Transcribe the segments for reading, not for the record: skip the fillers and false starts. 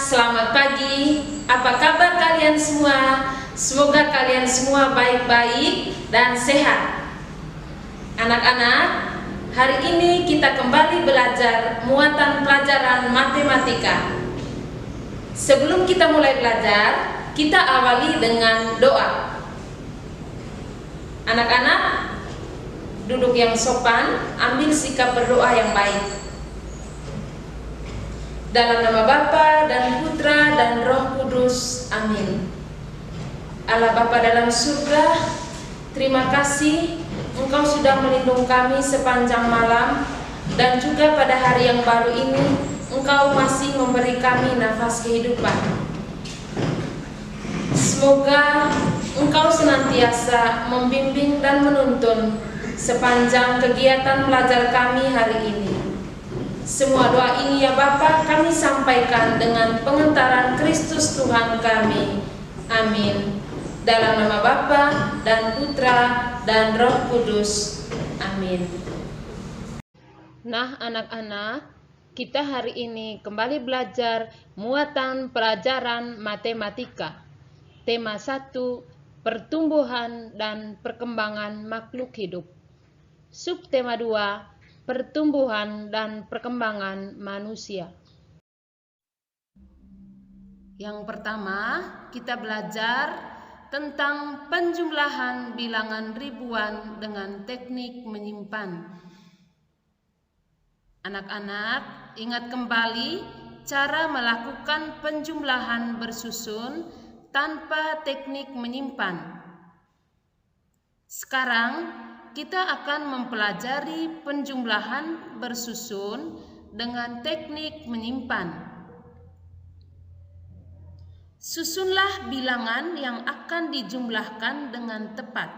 selamat pagi. Apa kabar kalian semua? Semoga kalian semua baik-baik dan sehat. Anak-anak, hari ini kita kembali belajar muatan pelajaran matematika. Sebelum kita mulai belajar, kita awali dengan doa. Anak-anak, duduk yang sopan, ambil sikap berdoa yang baik. Dalam nama Bapa dan Putra dan Roh Kudus, amin. Allah Bapa dalam surga, terima kasih Engkau sudah melindungi kami sepanjang malam, dan juga pada hari yang baru ini Engkau masih memberi kami nafas kehidupan. Semoga Engkau senantiasa membimbing dan menuntun sepanjang kegiatan belajar kami hari ini. Semua doa ini ya Bapa kami sampaikan dengan pengentaran Kristus Tuhan kami. Amin. Dalam nama Bapa dan Putra dan Roh Kudus. Amin. Nah anak-anak, kita hari ini kembali belajar muatan pelajaran matematika. Tema 1, pertumbuhan dan perkembangan makhluk hidup. Subtema 2, pertumbuhan dan perkembangan manusia. Yang pertama, kita belajar tentang penjumlahan bilangan ribuan dengan teknik menyimpan. Anak-anak, ingat kembali cara melakukan penjumlahan bersusun tanpa teknik menyimpan. Sekarang kita akan mempelajari penjumlahan bersusun dengan teknik menyimpan. Susunlah bilangan yang akan dijumlahkan dengan tepat.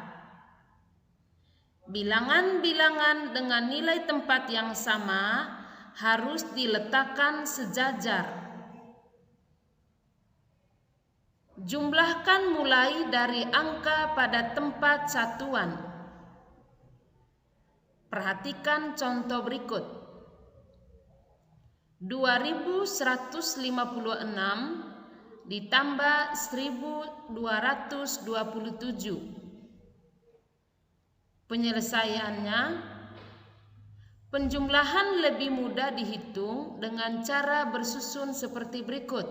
Bilangan-bilangan dengan nilai tempat yang sama harus diletakkan sejajar. Jumlahkan mulai dari angka pada tempat satuan. Perhatikan contoh berikut. 2156 ditambah 1227. Penyelesaiannya, penjumlahan lebih mudah dihitung dengan cara bersusun seperti berikut.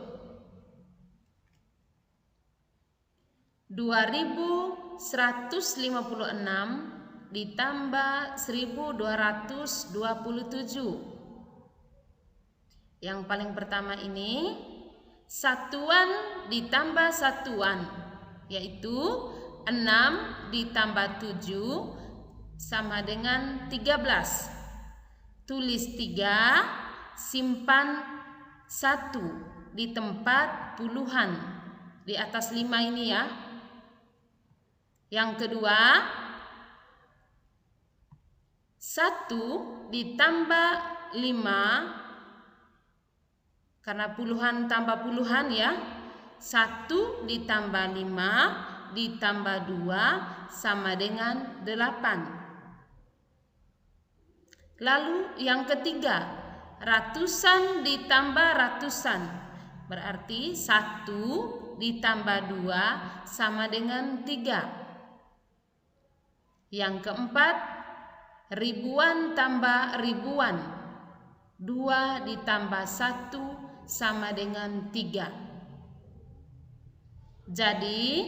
2156 ditambah 1227. Yang paling pertama ini satuan ditambah satuan, yaitu 6 ditambah 7 sama dengan 13. Tulis 3, simpan 1 di tempat puluhan di atas 5 ini ya. Yang kedua, 1 ditambah 5, karena puluhan tambah puluhan ya. 1 ditambah 5 ditambah 2 sama dengan 8. Lalu yang ketiga, ratusan ditambah ratusan, berarti 1 ditambah 2 sama dengan 3. Yang keempat, ribuan tambah ribuan, 2 ditambah 1 sama dengan 3. Jadi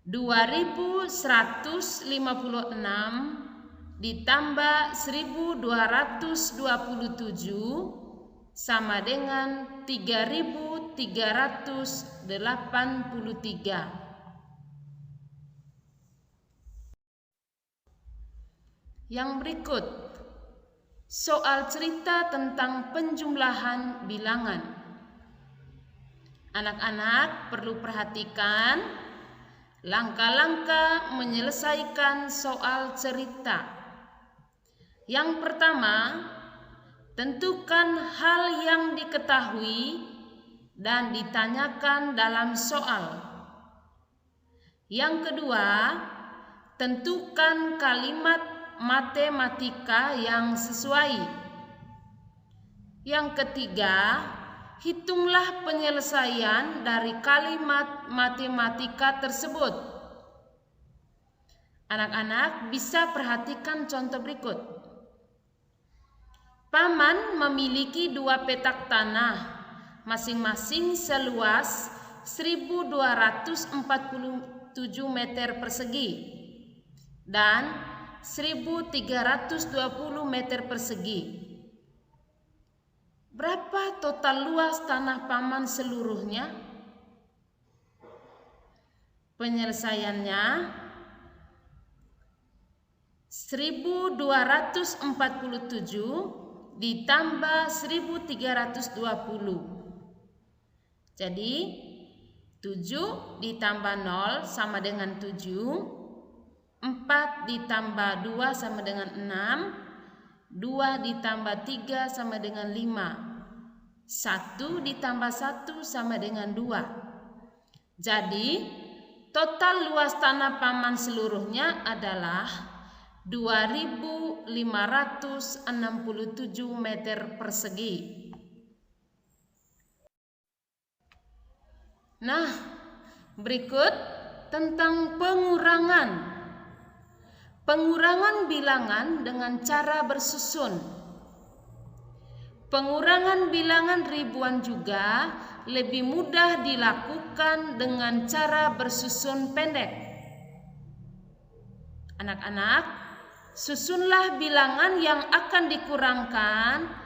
2156 ditambah 1227 sama dengan 3383. Yang berikut, soal cerita tentang penjumlahan bilangan. Anak-anak perlu perhatikan langkah-langkah menyelesaikan soal cerita. Yang pertama, tentukan hal yang diketahui dan ditanyakan dalam soal. Yang kedua, tentukan kalimat matematika yang sesuai. Yang ketiga, hitunglah penyelesaian dari kalimat matematika tersebut. Anak-anak bisa perhatikan contoh berikut. Paman memiliki 2 petak tanah, masing-masing seluas 1247 meter persegi dan 1320 meter persegi. Berapa total luas tanah paman seluruhnya? Penyelesaiannya 1247 ditambah 1320. Jadi 7 ditambah 0 sama dengan 7, 4 ditambah 2 sama dengan 6, 2 ditambah 3 sama dengan 5, 1 ditambah 1 sama dengan 2. Jadi total luas tanah paman seluruhnya adalah 2567 meter persegi. Nah, berikut tentang pengurangan. Pengurangan bilangan dengan cara bersusun. Pengurangan bilangan ribuan juga lebih mudah dilakukan dengan cara bersusun pendek. Anak-anak, susunlah bilangan yang akan dikurangkan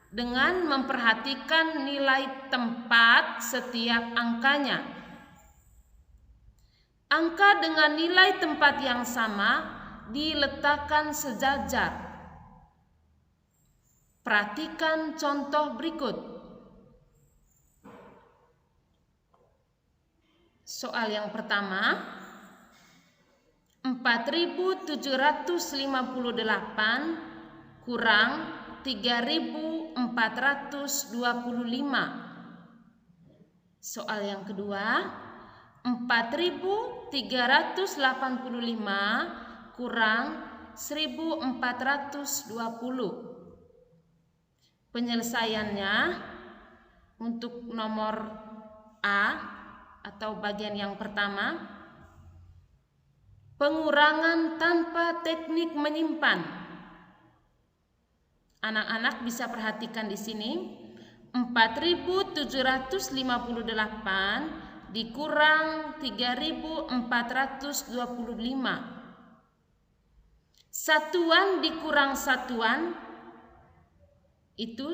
dengan memperhatikan nilai tempat setiap angkanya. Angka dengan nilai tempat yang sama diletakkan sejajar. Perhatikan contoh berikut. Soal yang pertama, 4.758 kurang 3.425. Soal yang kedua, 4.385 kurang 1.420. Penyelesaiannya untuk nomor A atau bagian yang pertama, pengurangan tanpa teknik menyimpan. Anak-anak bisa perhatikan di sini, 4.758 dikurang 3.425. Satuan dikurang satuan itu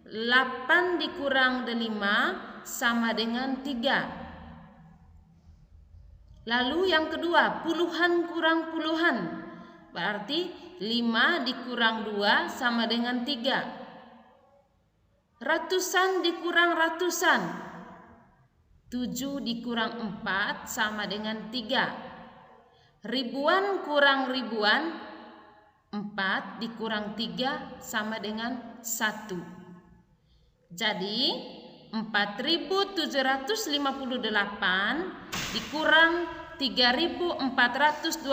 8 dikurang 5 sama dengan 3. Lalu yang kedua, puluhan kurang puluhan, berarti 5 dikurang 2 sama dengan 3. Ratusan dikurang ratusan, 7 dikurang 4 sama dengan 3. Ribuan kurang ribuan, 4 dikurang 3 sama dengan 1. Jadi 4.758 dikurang 3.425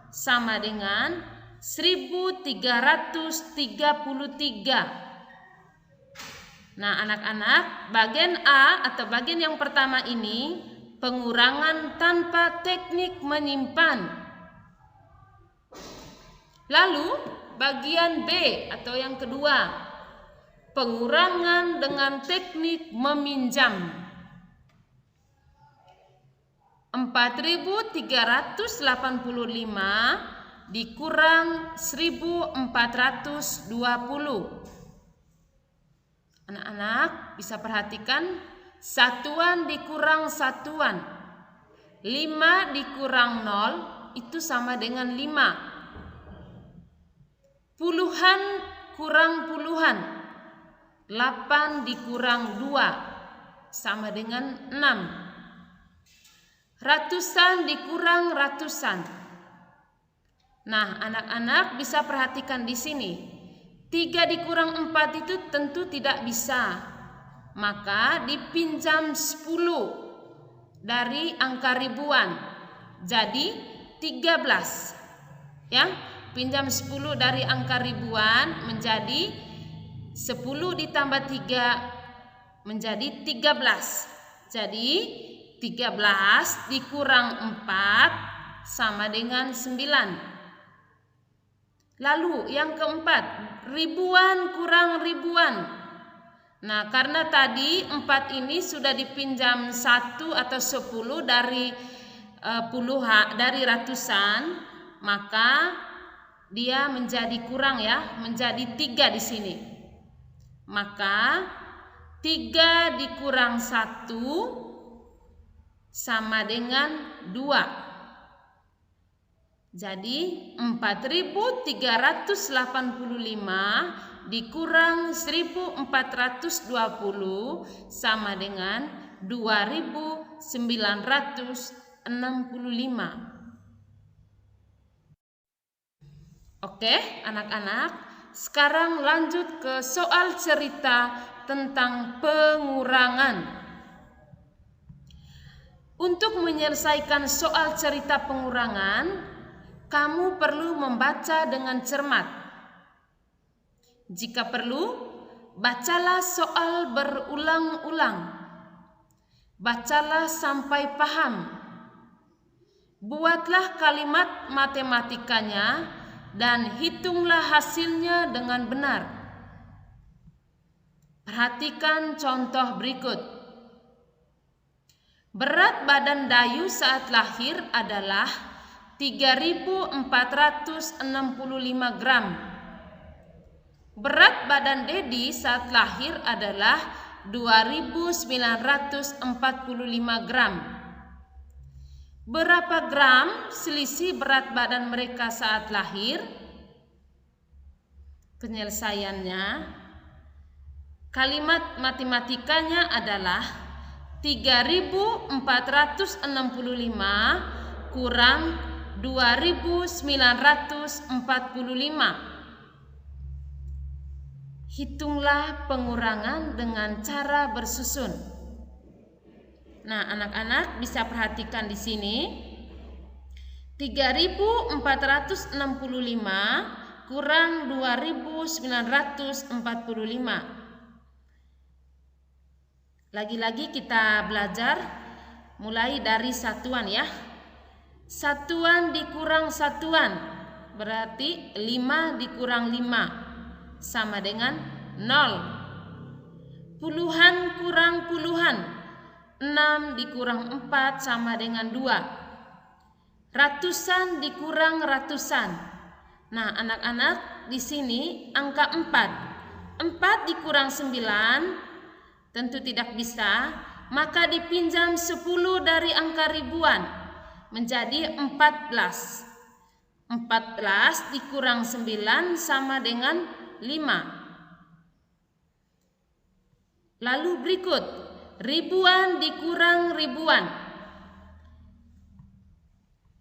sama dengan 1.333. Nah, anak-anak, bagian A atau bagian yang pertama ini pengurangan tanpa teknik menyimpan. Lalu bagian B atau yang kedua, pengurangan dengan teknik meminjam. 4.385 dikurang 1.420. Anak-anak bisa perhatikan, satuan dikurang satuan, 5 dikurang 0 itu sama dengan 5. Puluhan kurang puluhan, 8 dikurang 2 sama dengan 6. Ratusan dikurang ratusan. Nah, anak-anak bisa perhatikan di sini. 3 dikurang 4 itu tentu tidak bisa. Maka dipinjam 10 dari angka ribuan. Jadi 13. Ya. Pinjam 10 dari angka ribuan menjadi 10 ditambah 3 menjadi 13. Jadi 13 dikurang 4 sama dengan 9. Lalu yang keempat, ribuan kurang ribuan. Nah, karena tadi 4 ini sudah dipinjam 1 atau 10 dari dari ratusan, maka dia menjadi kurang ya, menjadi 3 di sini. Maka 3 dikurang 1 sama dengan 2. Jadi 4.385 dikurang 1.420 sama dengan 2.965. Oke, anak-anak, sekarang lanjut ke soal cerita tentang pengurangan. Untuk menyelesaikan soal cerita pengurangan, kamu perlu membaca dengan cermat. Jika perlu, bacalah soal berulang-ulang. Bacalah sampai paham. Buatlah kalimat matematikanya dan hitunglah hasilnya dengan benar. Perhatikan contoh berikut. Berat badan Dayu saat lahir adalah 3.465 gram. Berat badan Dedi saat lahir adalah 2.945 gram. Berapa gram selisih berat badan mereka saat lahir? Penyelesaiannya, kalimat matematikanya adalah 3.465 kurang 2.945. Hitunglah pengurangan dengan cara bersusun. Nah, anak-anak bisa perhatikan di sini. 3.465 kurang 2.945. Lagi-lagi kita belajar mulai dari satuan ya. Satuan dikurang satuan berarti 5 dikurang 5 sama dengan 0. Puluhan kurang puluhan, 6 dikurang 4 sama dengan 2. Ratusan dikurang ratusan. Nah, anak-anak, di sini angka 4. 4 dikurang 9 tentu tidak bisa, maka dipinjam 10 dari angka ribuan menjadi 14. 14 dikurang 9 sama dengan 5. Lalu berikut, ribuan dikurang ribuan.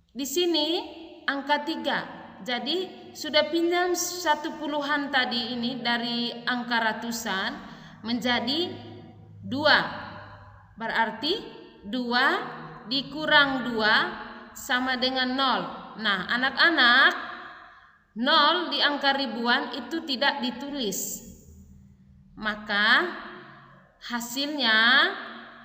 Di sini angka 3. Jadi sudah pinjam 1 puluhan tadi ini dari angka ratusan menjadi 2. Berarti 2 dikurang 2 sama dengan 0. Nah, anak-anak, 0 di angka ribuan itu tidak ditulis. Maka hasilnya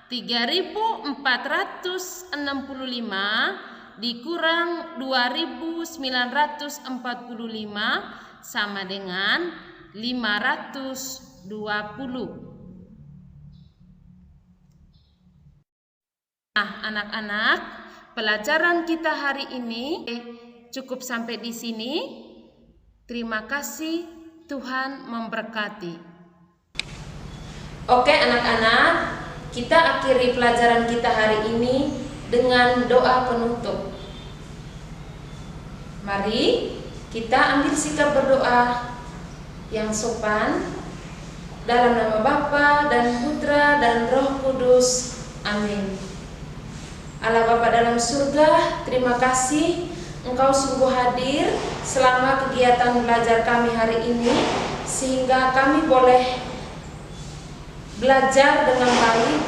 3.465 dikurang 2.945 sama dengan 520. Nah, anak-anak, pelajaran kita hari ini cukup sampai di sini. Terima kasih, Tuhan memberkati. Oke anak-anak, kita akhiri pelajaran kita hari ini dengan doa penutup. Mari kita ambil sikap berdoa yang sopan dalam nama Bapa dan Putra dan Roh Kudus. Amin. Allah Bapa dalam surga, terima kasih Engkau sungguh hadir selama kegiatan belajar kami hari ini, sehingga kami boleh belajar dengan baik,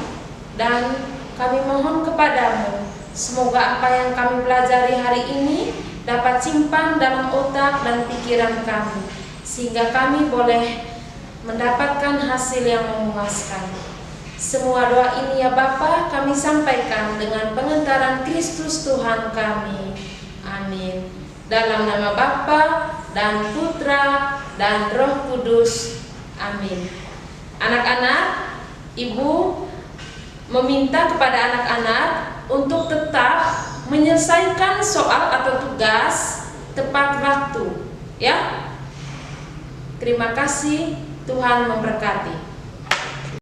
dan kami mohon kepadamu semoga apa yang kami pelajari hari ini dapat simpan dalam otak dan pikiran kami, sehingga kami boleh mendapatkan hasil yang memuaskan. Semua doa ini ya Bapa kami sampaikan dengan pengentaran Kristus Tuhan kami. Amin. Dalam nama Bapa dan Putra dan Roh Kudus. Amin. Anak-anak, Ibu meminta kepada anak-anak untuk tetap menyelesaikan soal atau tugas tepat waktu, ya. Terima kasih, Tuhan memberkati.